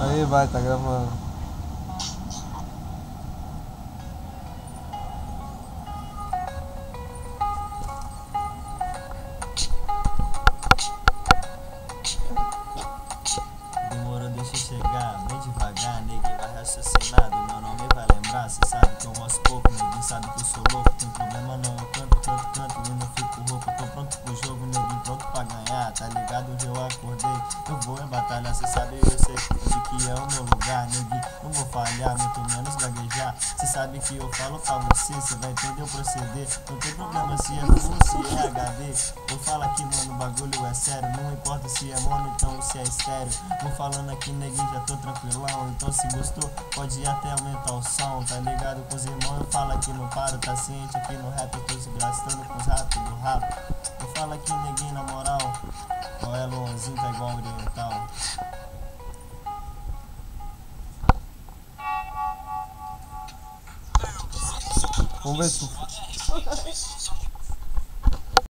Aí vai, tá gravando. Demorou, deixa eu chegar, bem devagar, neguinho vai raciocinar, do meu nome vai lembrar. Cê sabe que eu mostro pouco, neguinho sabe que eu sou louco. Tem problema não, eu canto e não fico rouco. Eu tô pronto pro jogo, neguinho pronto pra ganhar. Tá ligado, hoje eu acordei, eu vou em batalha. Cê sabe, eu sei de que é o meu lugar, neguinho, não vou falhar, muito menos gaguejar. Cê sabe que eu falo pra você, cê vai entender o proceder. Não tem problema se é full, se é HD. Eu falo aqui, mano, o bagulho é sério. Não importa se é mono, então se é estéreo. Vou falando aqui, neguinho, já tô tranquilão. Então se gostou, pode até aumentar o som. Tá ligado com os irmãos, eu falo aqui no paro. Tá ciente aqui no rap, eu tô se gastando com os ratos do rap. Eu falo aqui, neguinho, na moral, qual é Luanzinho, tá igual oriental. Vamos ver se